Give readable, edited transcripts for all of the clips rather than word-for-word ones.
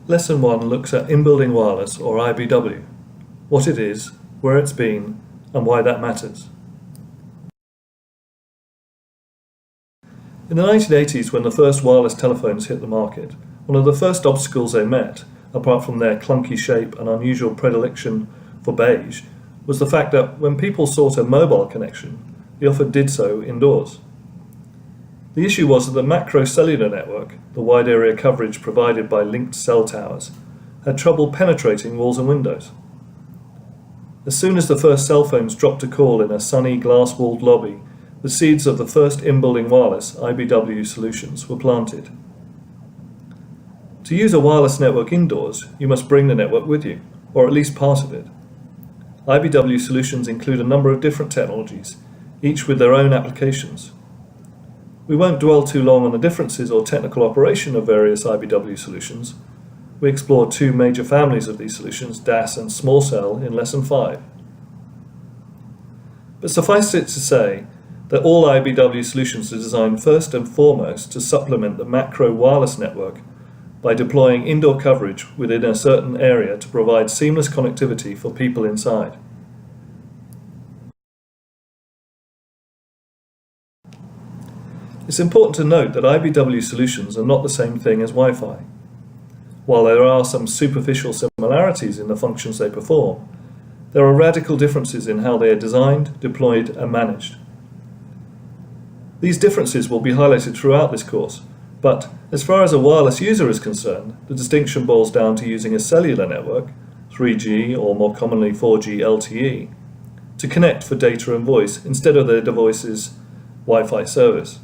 Lesson 1 looks at In Building Wireless, or IBW, what it is, where it's been, and why that matters. In the 1980s, when the first wireless telephones hit the market, one of the first obstacles they met, apart from their clunky shape and unusual predilection for beige, was the fact that when people sought a mobile connection, they often did so indoors. The issue was that the macro cellular network, the wide area coverage provided by linked cell towers, had trouble penetrating walls and windows. As soon as the first cell phones dropped a call in a sunny glass-walled lobby, the seeds of the first in-building wireless IBW solutions were planted. To use a wireless network indoors, you must bring the network with you, or at least part of it. IBW solutions include a number of different technologies, each with their own applications. We won't dwell too long on the differences or technical operation of various IBW solutions. We explored two major families of these solutions, DAS and small cell, in Lesson 5. But suffice it to say that all IBW solutions are designed first and foremost to supplement the macro wireless network by deploying indoor coverage within a certain area to provide seamless connectivity for people inside. It's important to note that IBW solutions are not the same thing as Wi-Fi. While there are some superficial similarities in the functions they perform, there are radical differences in how they are designed, deployed, and managed. These differences will be highlighted throughout this course, but as far as a wireless user is concerned, the distinction boils down to using a cellular network, 3G or more commonly 4G LTE, to connect for data and voice instead of their device's Wi-Fi service.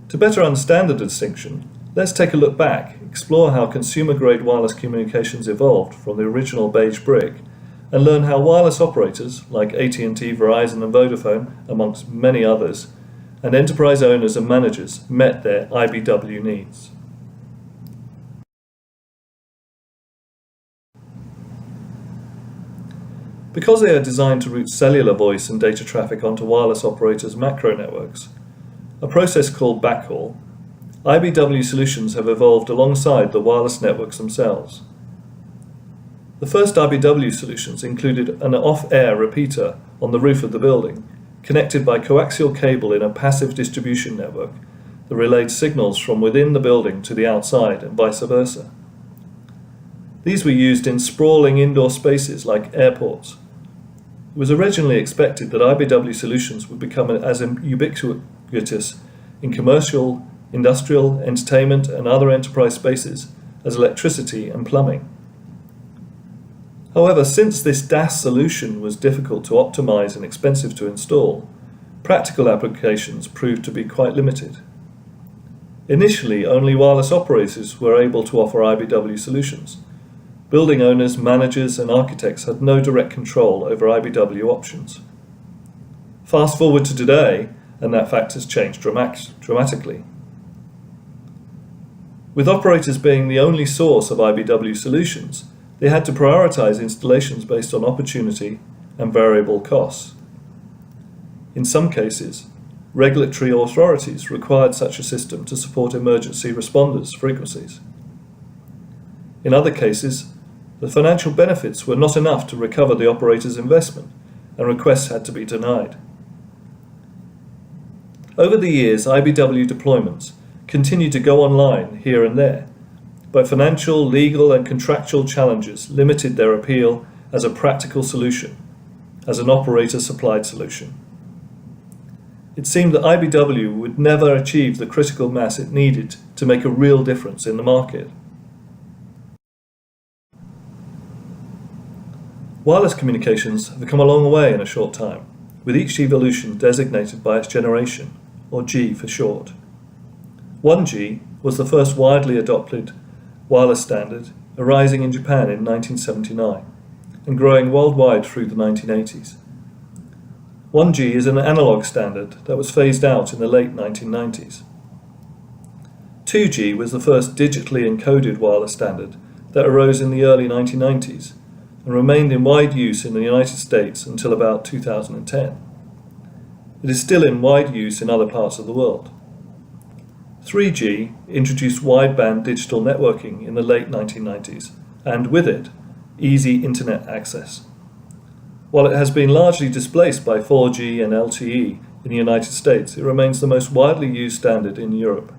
To better understand the distinction, let's take a look back, explore how consumer-grade wireless communications evolved from the original beige brick, and learn how wireless operators like AT&T, Verizon and Vodafone, amongst many others, and enterprise owners and managers met their IBW needs. Because they are designed to route cellular voice and data traffic onto wireless operators' macro networks, a process called backhaul, IBW solutions have evolved alongside the wireless networks themselves. The first IBW solutions included an off-air repeater on the roof of the building, connected by coaxial cable in a passive distribution network that relayed signals from within the building to the outside and vice versa. These were used in sprawling indoor spaces like airports. It was originally expected that IBW solutions would become as ubiquitous in commercial, industrial, entertainment and other enterprise spaces as electricity and plumbing. However, since this DAS solution was difficult to optimize and expensive to install, practical applications proved to be quite limited. Initially, only wireless operators were able to offer IBW solutions. Building owners, managers and architects had no direct control over IBW options. Fast forward to today, and that fact has changed dramatically. With operators being the only source of IBW solutions, they had to prioritize installations based on opportunity and variable costs. In some cases, regulatory authorities required such a system to support emergency responders' frequencies. In other cases, the financial benefits were not enough to recover the operator's investment, and requests had to be denied. Over the years, IBW deployments continued to go online here and there, but financial, legal and contractual challenges limited their appeal as a practical solution, as an operator-supplied solution. It seemed that IBW would never achieve the critical mass it needed to make a real difference in the market. Wireless communications have come a long way in a short time, with each evolution designated by its generation, or G for short. 1G was the first widely adopted wireless standard, arising in Japan in 1979 and growing worldwide through the 1980s. 1G is an analog standard that was phased out in the late 1990s. 2G was the first digitally encoded wireless standard that arose in the early 1990s and remained in wide use in the United States until about 2010. It is still in wide use in other parts of the world. 3G introduced wideband digital networking in the late 1990s, and with it, easy internet access. While it has been largely displaced by 4G and LTE in the United States, it remains the most widely used standard in Europe.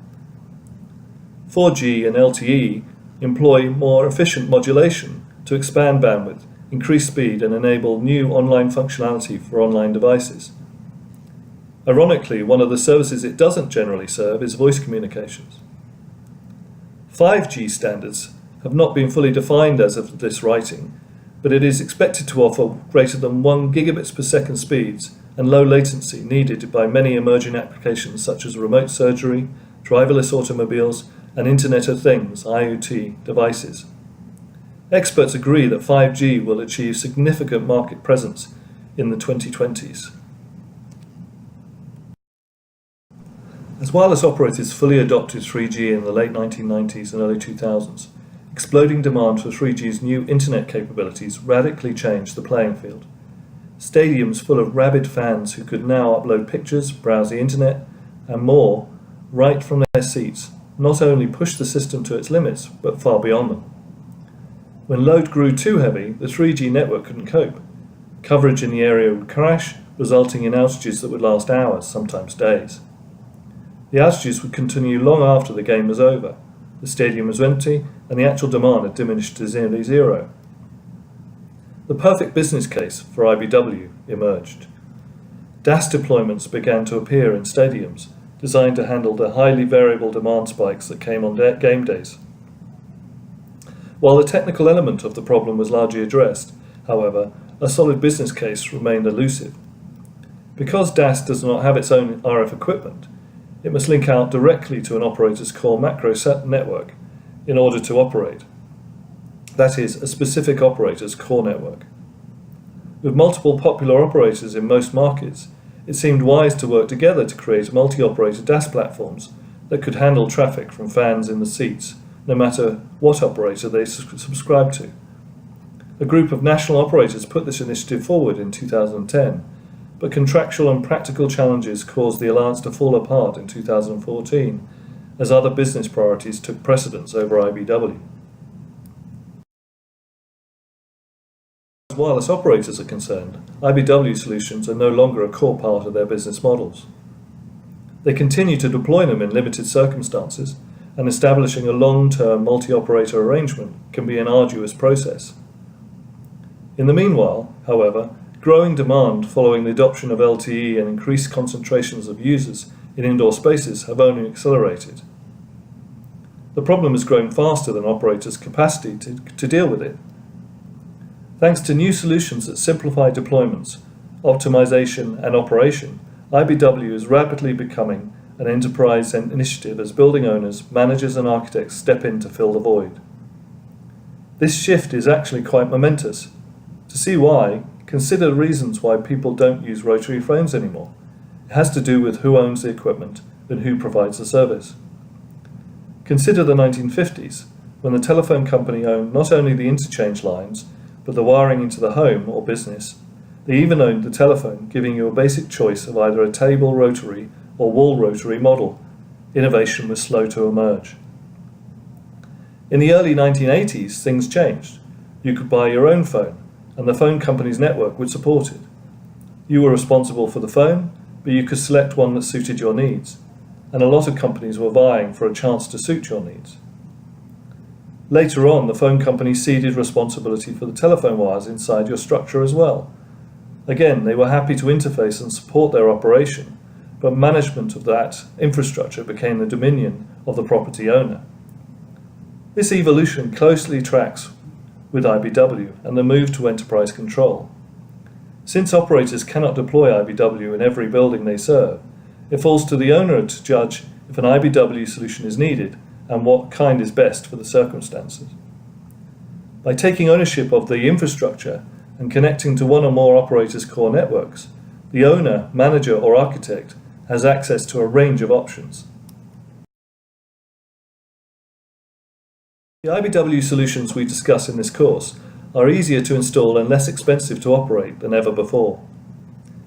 4G and LTE employ more efficient modulation to expand bandwidth, increase speed, and enable new online functionality for online devices. Ironically, one of the services it doesn't generally serve is voice communications. 5G standards have not been fully defined as of this writing, but it is expected to offer greater than 1 gigabits per second speeds and low latency needed by many emerging applications such as remote surgery, driverless automobiles, and Internet of Things (IoT) devices. Experts agree that 5G will achieve significant market presence in the 2020s. As wireless operators fully adopted 3G in the late 1990s and early 2000s, exploding demand for 3G's new internet capabilities radically changed the playing field. Stadiums full of rabid fans who could now upload pictures, browse the internet, and more right from their seats not only pushed the system to its limits, but far beyond them. When load grew too heavy, the 3G network couldn't cope. Coverage in the area would crash, resulting in outages that would last hours, sometimes days. The outages would continue long after the game was over. The stadium was empty, and the actual demand had diminished to nearly zero. The perfect business case for IBW emerged. DAS deployments began to appear in stadiums, designed to handle the highly variable demand spikes that came on game days. While the technical element of the problem was largely addressed, however, a solid business case remained elusive. Because DAS does not have its own RF equipment, it must link out directly to an operator's core macro network in order to operate. That is, a specific operator's core network. With multiple popular operators in most markets, it seemed wise to work together to create multi-operator DAS platforms that could handle traffic from fans in the seats, no matter what operator they subscribe to. A group of national operators put this initiative forward in 2010, but contractual and practical challenges caused the alliance to fall apart in 2014, as other business priorities took precedence over IBW. As wireless operators are concerned, IBW solutions are no longer a core part of their business models. They continue to deploy them in limited circumstances, and establishing a long-term multi-operator arrangement can be an arduous process. In the meanwhile, however, growing demand following the adoption of LTE and increased concentrations of users in indoor spaces have only accelerated. The problem has grown faster than operators' capacity to deal with it. Thanks to new solutions that simplify deployments, optimization, and operation, IBW is rapidly becoming an enterprise initiative as building owners, managers, and architects step in to fill the void. This shift is actually quite momentous. To see why, consider the reasons why people don't use rotary phones anymore. It has to do with who owns the equipment and who provides the service. Consider the 1950s, when the telephone company owned not only the interchange lines, but the wiring into the home or business. They even owned the telephone, giving you a basic choice of either a table rotary or wall rotary model. Innovation was slow to emerge. In the early 1980s, things changed. You could buy your own phone, and the phone company's network would support it. You were responsible for the phone, but you could select one that suited your needs, and a lot of companies were vying for a chance to suit your needs. Later on, the phone company ceded responsibility for the telephone wires inside your structure as well. Again, they were happy to interface and support their operation, but management of that infrastructure became the dominion of the property owner. This evolution closely tracks with IBW and the move to enterprise control. Since operators cannot deploy IBW in every building they serve, it falls to the owner to judge if an IBW solution is needed and what kind is best for the circumstances. By taking ownership of the infrastructure and connecting to one or more operators' core networks, the owner, manager, or architect has access to a range of options. The IBW solutions we discuss in this course are easier to install and less expensive to operate than ever before.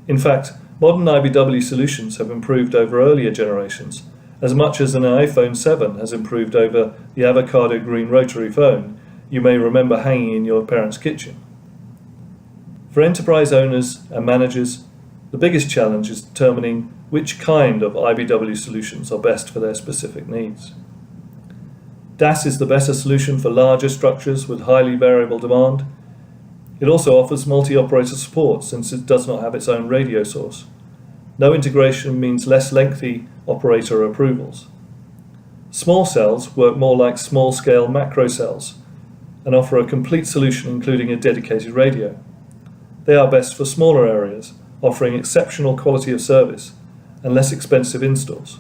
In fact, modern IBW solutions have improved over earlier generations As much as an iPhone 7 has improved over the avocado green rotary phone you may remember hanging in your parents' kitchen. For enterprise owners and managers, the biggest challenge is determining which kind of IBW solutions are best for their specific needs. DAS is the better solution for larger structures with highly variable demand. It also offers multi-operator support since it does not have its own radio source. No integration means less lengthy operator approvals. Small cells work more like small-scale macro cells and offer a complete solution including a dedicated radio. They are best for smaller areas, offering exceptional quality of service and less expensive installs.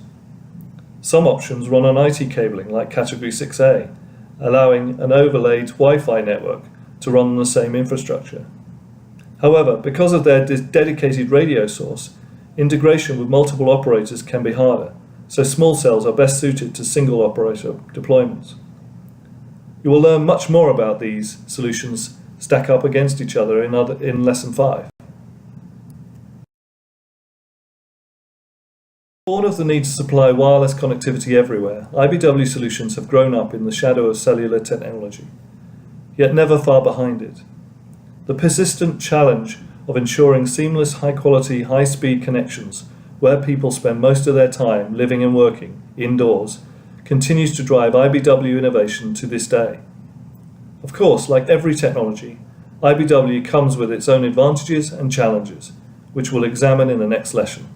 Some options run on IT cabling like Category 6A, allowing an overlaid Wi-Fi network to run on the same infrastructure. However, because of their dedicated radio source, integration with multiple operators can be harder, so small cells are best suited to single operator deployments. You will learn much more about these solutions stack up against each other in Lesson 5. Born of the need to supply wireless connectivity everywhere, IBW solutions have grown up in the shadow of cellular technology, yet never far behind it. The persistent challenge of ensuring seamless, high-quality, high-speed connections where people spend most of their time living and working indoors continues to drive IBW innovation to this day. Of course, like every technology, IBW comes with its own advantages and challenges, which we'll examine in the next lesson.